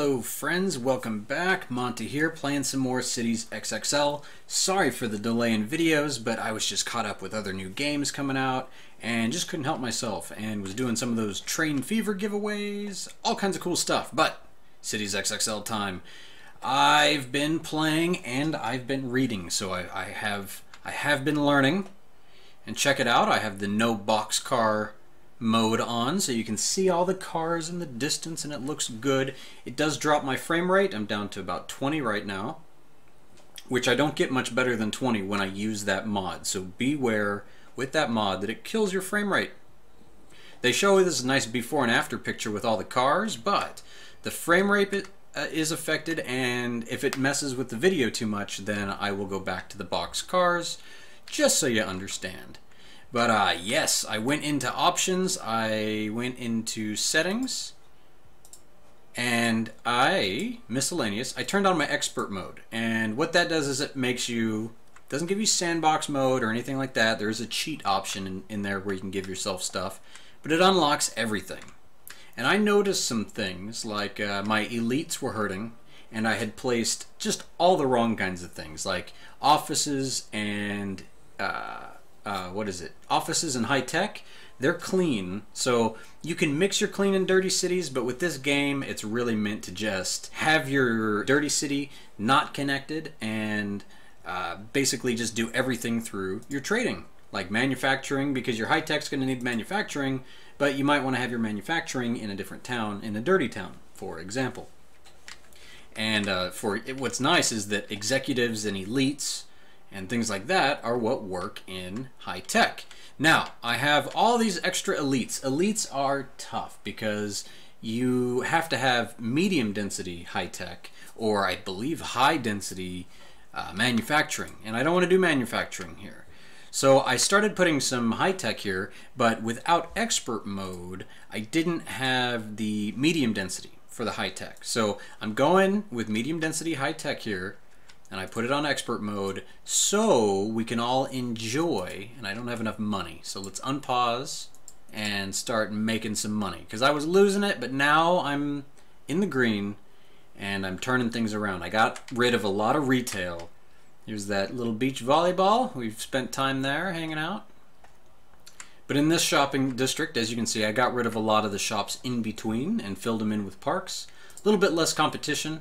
Hello friends, welcome back. Monte here, playing some more Cities XXL. Sorry for the delay in videos, but I was just caught up with other new games coming out and just couldn't help myself and was doing some of those Train Fever giveaways, all kinds of cool stuff. But Cities XXL time. I've been playing and I've been reading, so I have been learning. And check it out, I have the no boxcar mode on so you can see all the cars in the distance and it looks good. It does drop my frame rate. I'm down to about 20 right now, which I don't get much better than 20 when I use that mod. So beware with that mod that it kills your frame rate. They show this nice before and after picture with all the cars, but the frame rate is affected, and if it messes with the video too much, then I will go back to the box cars, just so you understand. But yes, I went into options, I went into settings, and miscellaneous, I turned on my expert mode. And what that does is it makes you, doesn't give you sandbox mode or anything like that. There's a cheat option in there where you can give yourself stuff, but it unlocks everything. And I noticed some things, like my elites were hurting, and I had placed just all the wrong kinds of things, like offices and offices and high tech. They're clean, so you can mix your clean and dirty cities, but with this game it's really meant to just have your dirty city not connected and basically just do everything through your trading, like manufacturing, because your high tech's going to need manufacturing, but you might want to have your manufacturing in a different town, in a dirty town, for example. And what's nice is that executives and elites and things like that are what work in high tech. Now, I have all these extra elites. Elites are tough because you have to have medium density high tech, or I believe high density manufacturing, and I don't want to do manufacturing here. So I started putting some high tech here, but without expert mode, I didn't have the medium density for the high tech. So I'm going with medium density high tech here, and I put it on expert mode so we can all enjoy, and I don't have enough money. So let's unpause and start making some money, because I was losing it, but now I'm in the green and I'm turning things around. I got rid of a lot of retail. Here's that little beach volleyball. We've spent time there hanging out. But in this shopping district, as you can see, I got rid of a lot of the shops in between and filled them in with parks. A little bit less competition.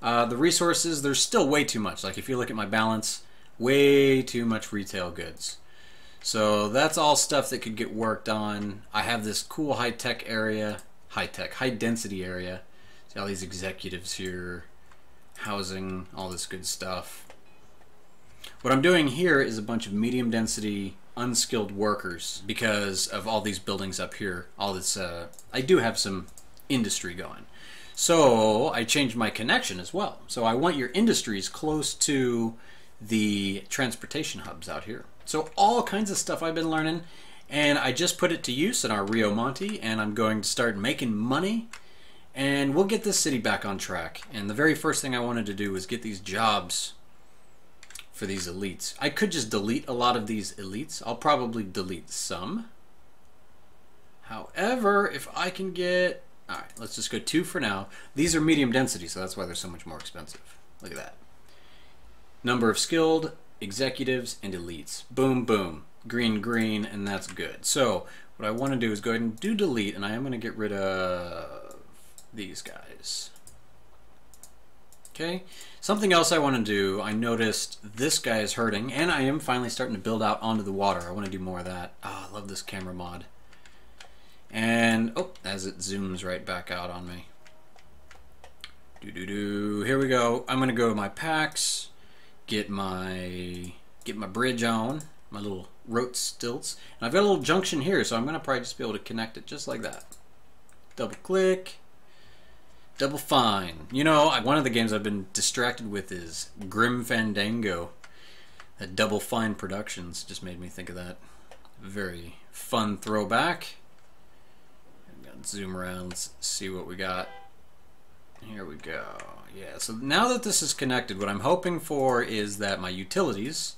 The resources, there's still way too much. Like if you look at my balance, way too much retail goods. So that's all stuff that could get worked on. I have this cool high-tech area, high-density area. See all these executives here, housing, all this good stuff. What I'm doing here is a bunch of medium-density, unskilled workers because of all these buildings up here. All this, I do have some industry going. So I changed my connection as well. So I want your industries close to the transportation hubs out here. So all kinds of stuff I've been learning, and I just put it to use in our Rio Monte, and I'm going to start making money, and we'll get this city back on track. And the very first thing I wanted to do was get these jobs for these elites. I could just delete a lot of these elites. I'll probably delete some. However, if I can get... Alright, let's just go 2 for now. These are medium density, so that's why they're so much more expensive. Look at that. Number of skilled, executives, and elites. Boom, boom. Green, green, and that's good. So, what I want to do is go ahead and do delete, and I am going to get rid of these guys. Okay? Something else I want to do, I noticed this guy is hurting, and I am finally starting to build out onto the water. I want to do more of that. Oh, I love this camera mod. And, oh, as it zooms right back out on me. Here we go. I'm going to go to my packs, get my bridge on, my little rote stilts. And I've got a little junction here, so I'm going to probably just be able to connect it just like that. Double click, double fine. You know, one of the games I've been distracted with is Grim Fandango. That Double Fine Productions just made me think of that. Very fun throwback. Zoom around, let's see what we got. Here we go. Yeah, so now that this is connected, what I'm hoping for is that my utilities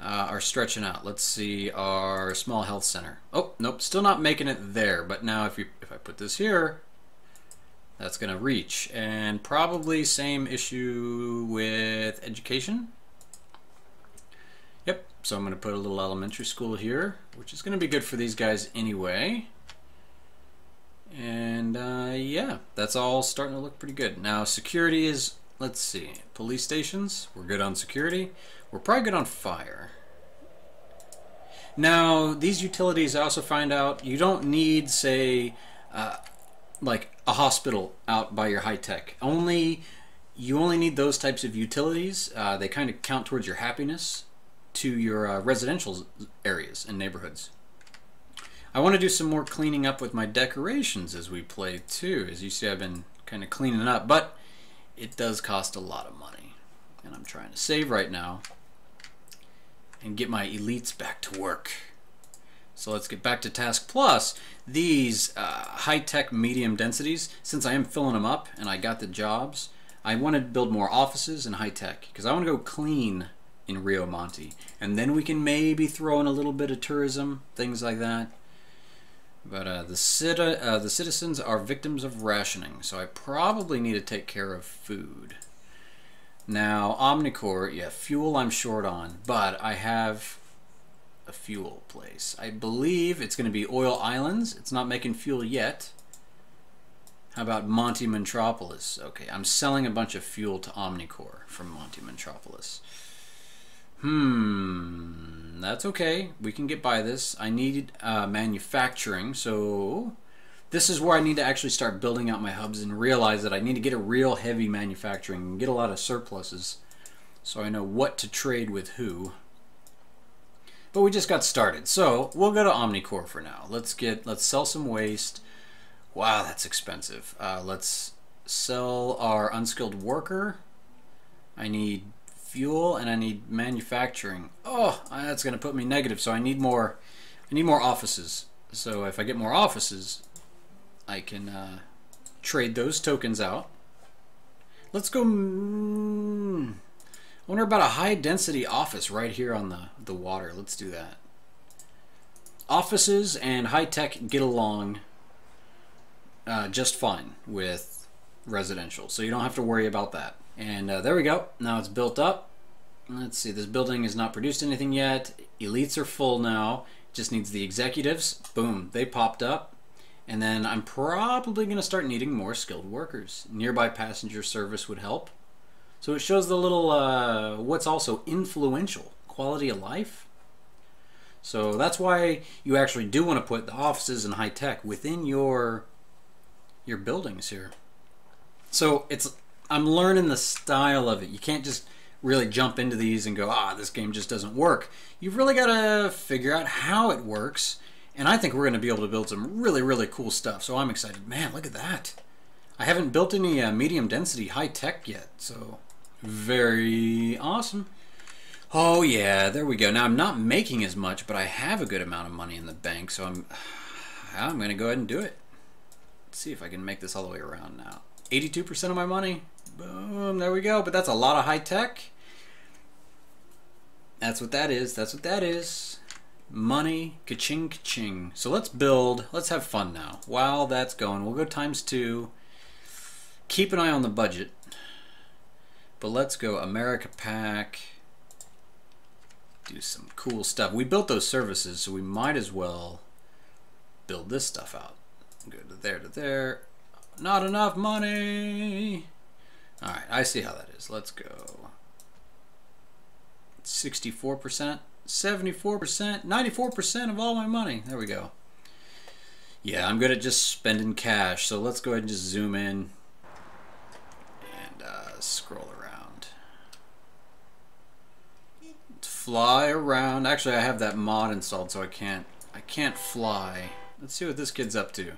are stretching out. Let's see our small health center. Oh, nope, still not making it there, but now if I put this here, That's going to reach. And probably same issue with education. Yep, so I'm going to put a little elementary school here, which is going to be good for these guys anyway. And yeah, that's all starting to look pretty good. Now security is, let's see, police stations, we're good on security. We're probably good on fire. Now these utilities, I also find out, you don't need, say, like a hospital out by your high tech. You only need those types of utilities. They kind of count towards your happiness to your residential areas and neighborhoods. I want to do some more cleaning up with my decorations as we play too. As you see, I've been kind of cleaning up, but it does cost a lot of money. And I'm trying to save right now and get my elites back to work. So let's get back to Task Plus. These high-tech medium densities, since I am filling them up and I got the jobs, I want to build more offices and high-tech because I want to go clean in Rio Monte. And then we can maybe throw in a little bit of tourism, things like that. But the citizens are victims of rationing, so I probably need to take care of food. Now, Omnicore, yeah, fuel I'm short on, but I have a fuel place. I believe it's going to be Oil Islands. It's not making fuel yet. How about Monte Metropolis? Okay, I'm selling a bunch of fuel to Omnicore from Monte Metropolis. That's okay. We can get by this. I need manufacturing, so this is where I need to actually start building out my hubs and realize that I need to get a real heavy manufacturing and get a lot of surpluses so I know what to trade with who. But we just got started, so we'll go to Omnicore for now. Let's sell some waste. Wow, that's expensive. Let's sell our unskilled worker. I need fuel and I need manufacturing. Oh, that's going to put me negative, so I need more offices. So if I get more offices, I can trade those tokens out. Let's go. I wonder about a high density office right here on the water. Let's do that. Offices and high tech get along just fine with residential, so you don't have to worry about that. And there we go. Now it's built up. Let's see. This building has not produced anything yet. Elites are full now. Just needs the executives. Boom. They popped up. And then I'm probably going to start needing more skilled workers. Nearby passenger service would help. So it shows the little, what's also influential, quality of life. So that's why you actually do want to put the offices and high tech within your buildings here. So I'm learning the style of it. You can't just really jump into these and go, this game just doesn't work. You've really got to figure out how it works. And I think we're going to be able to build some really, really cool stuff. So I'm excited. Man, look at that. I haven't built any medium density high tech yet. So very awesome. Oh yeah, there we go. Now I'm not making as much, but I have a good amount of money in the bank. So I'm going to go ahead and do it. Let's see if I can make this all the way around now. 82% of my money. Boom, there we go. But that's a lot of high tech. That's what that is. That's what that is. Money, ka-ching, ka-ching. So let's build. Let's have fun now. While that's going, we'll go ×2. Keep an eye on the budget. But let's go America Pack. Do some cool stuff. We built those services, so we might as well build this stuff out. Go to there. Not enough money. Alright, I see how that is. Let's go. 64%, 74%, 94% of all my money. There we go. Yeah, I'm good at just spending cash. So let's go ahead and just zoom in and scroll around. Fly around. Actually, I have that mod installed, so I can't fly. Let's see what this kid's up to.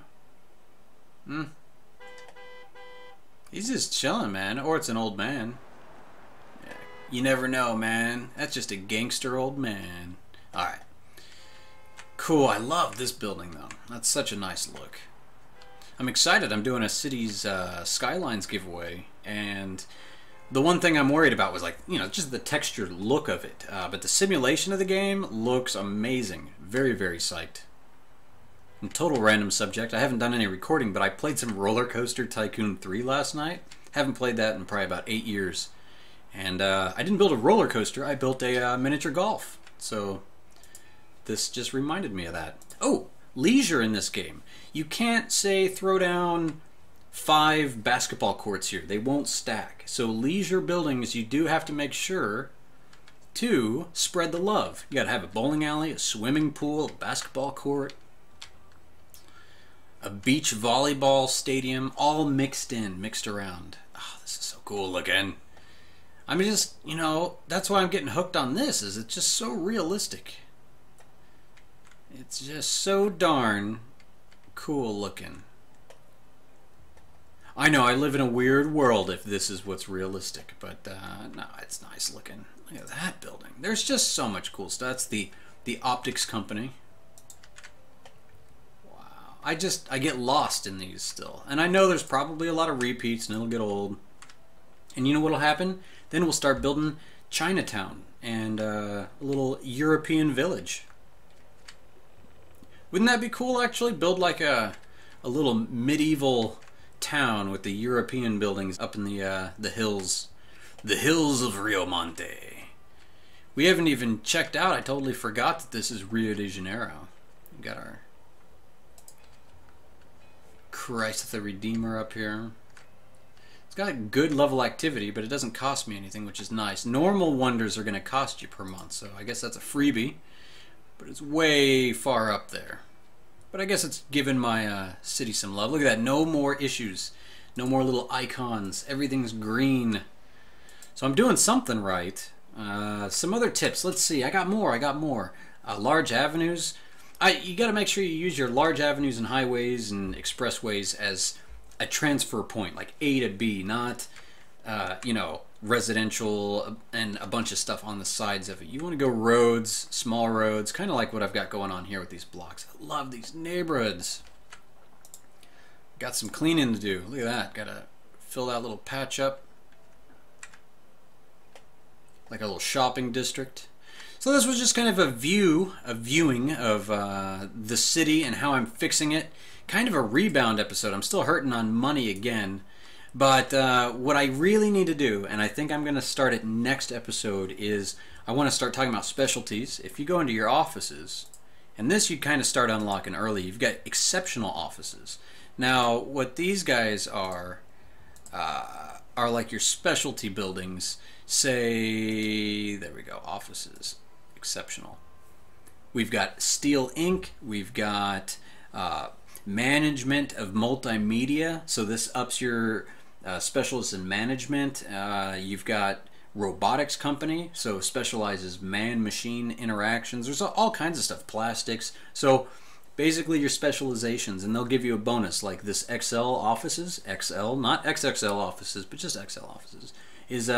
He's just chilling, man. Or it's an old man. Yeah. You never know, man. That's just a gangster old man. Alright. Cool. I love this building, though. That's such a nice look. I'm excited. I'm doing a Cities Skylines giveaway. And the one thing I'm worried about was, like, just the texture look of it. But the simulation of the game looks amazing. Very, very psyched. Total random subject. I haven't done any recording, but I played some Roller Coaster Tycoon 3 last night. Haven't played that in probably about 8 years. And I didn't build a roller coaster, I built a miniature golf. So this just reminded me of that. Oh, leisure in this game. You can't, say, throw down 5 basketball courts here. They won't stack. So leisure buildings, you do have to make sure to spread the love. You gotta have a bowling alley, a swimming pool, a basketball court, a beach volleyball stadium, all mixed around. Oh, this is so cool looking. I mean, just, you know, that's why I'm getting hooked on this, is it's just so realistic. It's just so darn cool looking. I know, I live in a weird world if this is what's realistic, but no, it's nice looking. Look at that building. There's just so much cool stuff. That's the optics company. I get lost in these still. And I know there's probably a lot of repeats and it'll get old. And you know what'll happen? Then we'll start building Chinatown and a little European village. Wouldn't that be cool, actually? Build like a little medieval town with the European buildings up in the hills. The hills of Rio Monte. We haven't even checked out. I totally forgot that this is Rio de Janeiro. We got our Christ the Redeemer up here. It's got a good level activity, but it doesn't cost me anything, which is nice. Normal wonders are going to cost you per month, so I guess that's a freebie. But it's way far up there. But I guess it's given my city some love. Look at that. No more issues. No more little icons. Everything's green. So I'm doing something right. Some other tips. Let's see. I got more. Large avenues. You got to make sure you use your large avenues and highways and expressways as a transfer point, like A to B, not, you know, residential and a bunch of stuff on the sides of it. You want to go roads, small roads, kind of like what I've got going on here with these blocks. I love these neighborhoods. Got some cleaning to do. Look at that. Got to fill that little patch up. Like a little shopping district. So this was just kind of a viewing of the city and how I'm fixing it. Kind of a rebound episode. I'm still hurting on money again. But what I really need to do, and I think I'm going to start it next episode, is I want to start talking about specialties. If you go into your offices, and this you kind of start unlocking early, you've got exceptional offices. Now, what these guys are like your specialty buildings. Say, there we go, offices. Exceptional. We've got Steel Inc. We've got management of multimedia. So this ups your specialists in management. You've got robotics company. So specializes man-machine interactions. There's all kinds of stuff. Plastics. So basically your specializations, and they'll give you a bonus like this XL offices. XL, not XXL offices, but just XL offices. Is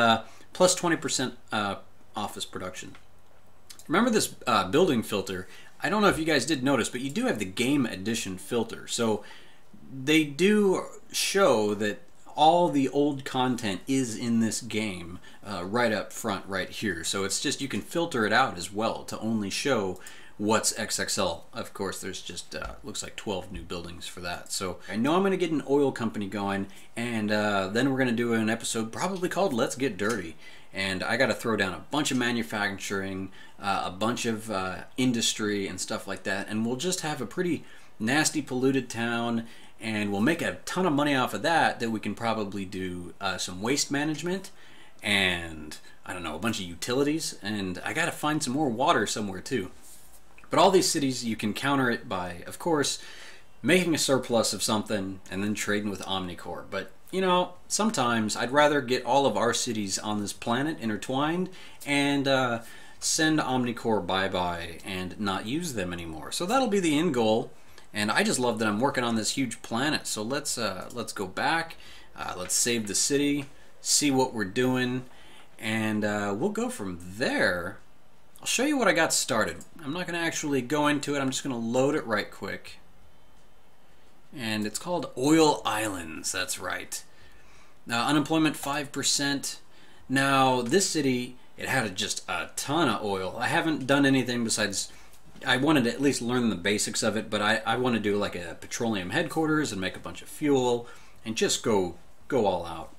plus 20% office production. Remember this building filter? I don't know if you guys did notice, but you do have the game edition filter. So they do show that all the old content is in this game right up front right here. So it's just, you can filter it out as well to only show what's XXL. Of course, there's just, looks like 12 new buildings for that. So I know I'm going to get an oil company going, and then we're going to do an episode probably called Let's Get Dirty. And I got to throw down a bunch of manufacturing, a bunch of industry and stuff like that. And we'll just have a pretty nasty, polluted town. And we'll make a ton of money off of that we can probably do some waste management. And, I don't know, a bunch of utilities. And I got to find some more water somewhere, too. But all these cities, you can counter it by, of course, making a surplus of something and then trading with Omnicore. But you know, sometimes I'd rather get all of our cities on this planet intertwined and send Omnicore bye-bye and not use them anymore. So that'll be the end goal. And I just love that I'm working on this huge planet. So let's go back. Let's save the city, see what we're doing, and we'll go from there. I'll show you what I got started. I'm not going to actually go into it. I'm just going to load it right quick. And it's called Oil Islands, that's right. Now, unemployment 5%. Now, this city, it had just a ton of oil. I haven't done anything besides I wanted to at least learn the basics of it, but I want to do like a petroleum headquarters and make a bunch of fuel and just go all out.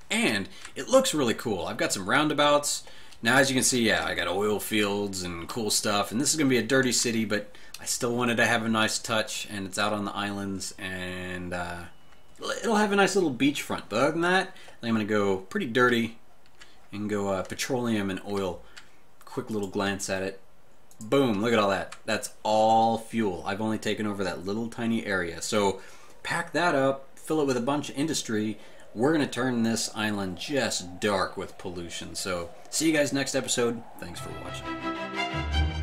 And it looks really cool. I've got some roundabouts. Now, as you can see, yeah, I got oil fields and cool stuff, and this is going to be a dirty city, but I still wanted to have a nice touch, and it's out on the islands, and it'll have a nice little beachfront. But other than that, I'm going to go pretty dirty and go petroleum and oil. Quick little glance at it. Boom, look at all that. That's all fuel. I've only taken over that little tiny area. So pack that up, fill it with a bunch of industry. We're going to turn this island just dark with pollution. So see you guys next episode. Thanks for watching.